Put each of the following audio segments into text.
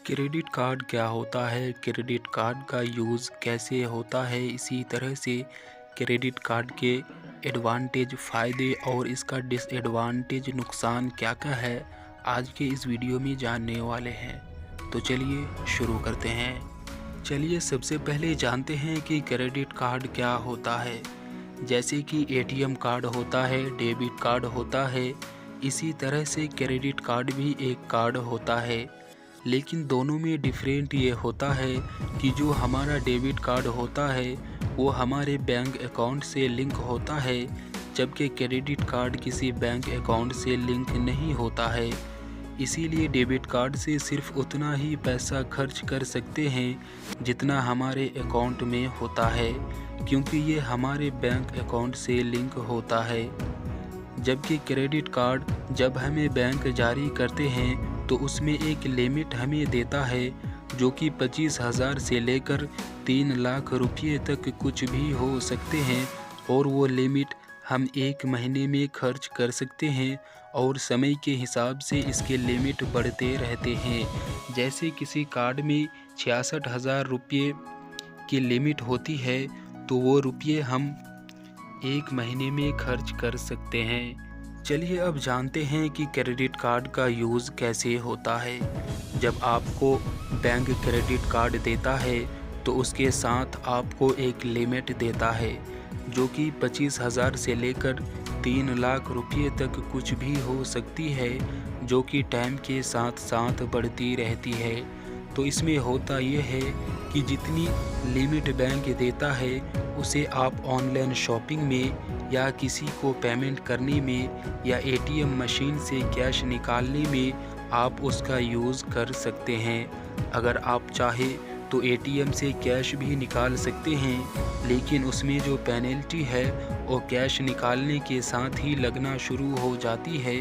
Credit card क्या होता है, क्रेडिट कार्ड का यूज़ कैसे होता है, इसी तरह से क्रेडिट कार्ड के एडवांटेज, फ़ायदे और इसका डिसएडवांटेज नुकसान क्या-क्या है, आज के इस वीडियो में जानने वाले हैं। तो चलिए शुरू करते हैं। चलिए सबसे पहले जानते हैं कि क्रेडिट कार्ड क्या होता है। जैसे कि एटीएम कार्ड होता है, डेबिट कार्ड होता है, इसी तरह से क्रेडिट कार्ड भी एक कार्ड होता है। लेकिन दोनों में डिफरेंट ये होता है कि जो हमारा डेबिट कार्ड होता है वो हमारे बैंक अकाउंट से लिंक होता है, जबकि क्रेडिट कार्ड किसी बैंक अकाउंट से लिंक नहीं होता है। इसीलिए डेबिट कार्ड से सिर्फ उतना ही पैसा खर्च कर सकते हैं जितना हमारे अकाउंट में होता है, क्योंकि ये हमारे बैंक अकाउंट से लिंक होता है। जबकि क्रेडिट कार्ड जब हमें बैंक जारी करते हैं तो उसमें एक लिमिट हमें देता है, जो कि 25,000 से लेकर 3 लाख रुपये तक कुछ भी हो सकते हैं, और वो लिमिट हम 1 महीने में खर्च कर सकते हैं और समय के हिसाब से इसके लिमिट बढ़ते रहते हैं। जैसे किसी कार्ड में 66,000 रुपये की लिमिट होती है तो वो रुपये हम 1 महीने में खर्च कर सकते हैं। चलिए अब जानते हैं कि क्रेडिट कार्ड का यूज़ कैसे होता है। जब आपको बैंक क्रेडिट कार्ड देता है तो उसके साथ आपको एक लिमिट देता है, जो कि 25,000 से लेकर 3 लाख रुपये तक कुछ भी हो सकती है, जो कि टाइम के साथ साथ बढ़ती रहती है। तो इसमें होता यह है कि जितनी लिमिट बैंक देता है उसे आप ऑनलाइन शॉपिंग में या किसी को पेमेंट करने में या एटीएम मशीन से कैश निकालने में आप उसका यूज़ कर सकते हैं। अगर आप चाहे तो एटीएम से कैश भी निकाल सकते हैं, लेकिन उसमें जो पेनल्टी है वो कैश निकालने के साथ ही लगना शुरू हो जाती है।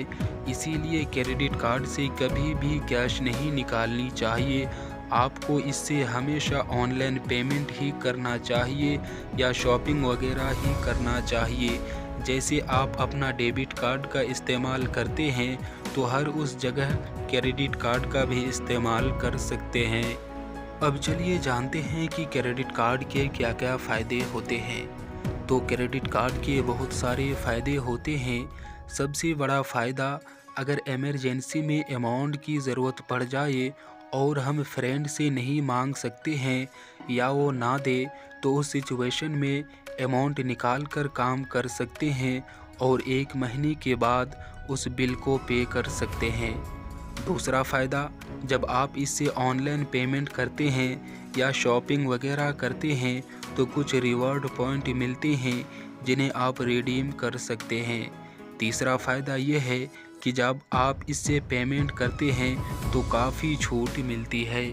इसीलिए क्रेडिट कार्ड से कभी भी कैश नहीं निकालनी चाहिए। आपको इससे हमेशा ऑनलाइन पेमेंट ही करना चाहिए या शॉपिंग वगैरह ही करना चाहिए। जैसे आप अपना डेबिट कार्ड का इस्तेमाल करते हैं तो हर उस जगह क्रेडिट कार्ड का भी इस्तेमाल कर सकते हैं। अब चलिए जानते हैं कि क्रेडिट कार्ड के क्या क्या फ़ायदे होते हैं। तो क्रेडिट कार्ड के बहुत सारे फ़ायदे होते हैं। सबसे बड़ा फ़ायदा, अगर इमरजेंसी में अमाउंट की ज़रूरत पड़ जाए और हम फ्रेंड से नहीं मांग सकते हैं या वो ना दे, तो उस सिचुएशन में अमाउंट निकाल कर काम कर सकते हैं और 1 महीने के बाद उस बिल को पे कर सकते हैं। दूसरा फ़ायदा, जब आप इससे ऑनलाइन पेमेंट करते हैं या शॉपिंग वगैरह करते हैं तो कुछ रिवॉर्ड पॉइंट मिलते हैं जिन्हें आप रिडीम कर सकते हैं। तीसरा फ़ायदा यह है कि जब आप इससे पेमेंट करते हैं तो काफ़ी छूट मिलती है।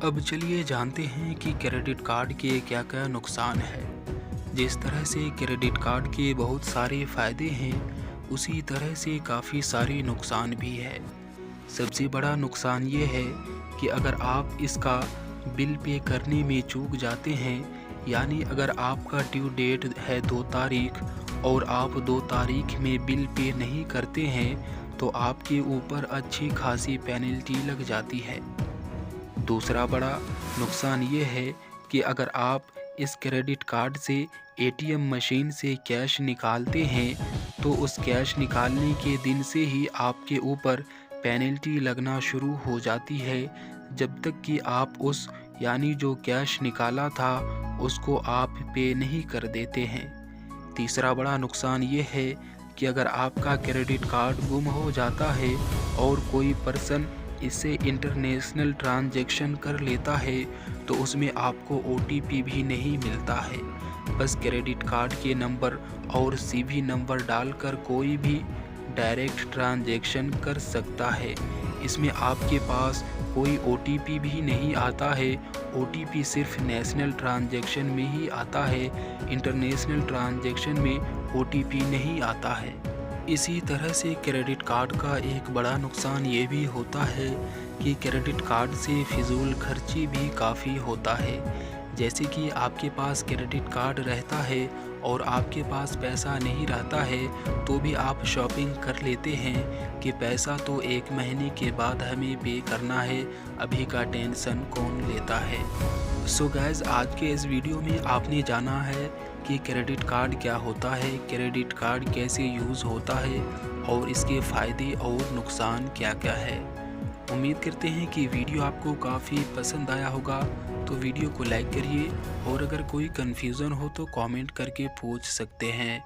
अब चलिए जानते हैं कि क्रेडिट कार्ड के क्या क्या नुकसान हैं। जिस तरह से क्रेडिट कार्ड के बहुत सारे फ़ायदे हैं, उसी तरह से काफ़ी सारे नुकसान भी है। सबसे बड़ा नुकसान ये है कि अगर आप इसका बिल पे करने में चूक जाते हैं, यानी अगर आपका ड्यू डेट है 2 तारीख और आप 2 तारीख में बिल पे नहीं करते हैं तो आपके ऊपर अच्छी खासी पेनल्टी लग जाती है। दूसरा बड़ा नुकसान ये है कि अगर आप इस क्रेडिट कार्ड से एटीएम मशीन से कैश निकालते हैं तो उस कैश निकालने के दिन से ही आपके ऊपर पेनल्टी लगना शुरू हो जाती है, जब तक कि आप उस यानी जो कैश निकाला था उसको आप पे नहीं कर देते हैं। तीसरा बड़ा नुकसान ये है कि अगर आपका क्रेडिट कार्ड गुम हो जाता है और कोई पर्सन इससे इंटरनेशनल ट्रांजैक्शन कर लेता है तो उसमें आपको ओटीपी भी नहीं मिलता है। बस क्रेडिट कार्ड के नंबर और सीवी नंबर डालकर कोई भी डायरेक्ट ट्रांजैक्शन कर सकता है। इसमें आपके पास कोई ओटीपी भी नहीं आता है। ओटीपी सिर्फ नेशनल ट्रांजैक्शन में ही आता है, इंटरनेशनल ट्रांजैक्शन में ओटीपी नहीं आता है। इसी तरह से क्रेडिट कार्ड का एक बड़ा नुकसान ये भी होता है कि क्रेडिट कार्ड से फिजूल खर्ची भी काफ़ी होता है। जैसे कि आपके पास क्रेडिट कार्ड रहता है और आपके पास पैसा नहीं रहता है तो भी आप शॉपिंग कर लेते हैं कि पैसा तो 1 महीने के बाद हमें पे करना है, अभी का टेंशन कौन लेता है। सो गाइस, आज के इस वीडियो में आपने जाना है कि क्रेडिट कार्ड क्या होता है, क्रेडिट कार्ड कैसे यूज़ होता है और इसके फ़ायदे और नुकसान क्या क्या है। उम्मीद करते हैं कि वीडियो आपको काफ़ी पसंद आया होगा, तो वीडियो को लाइक करिए और अगर कोई कन्फ्यूज़न हो तो कमेंट करके पूछ सकते हैं।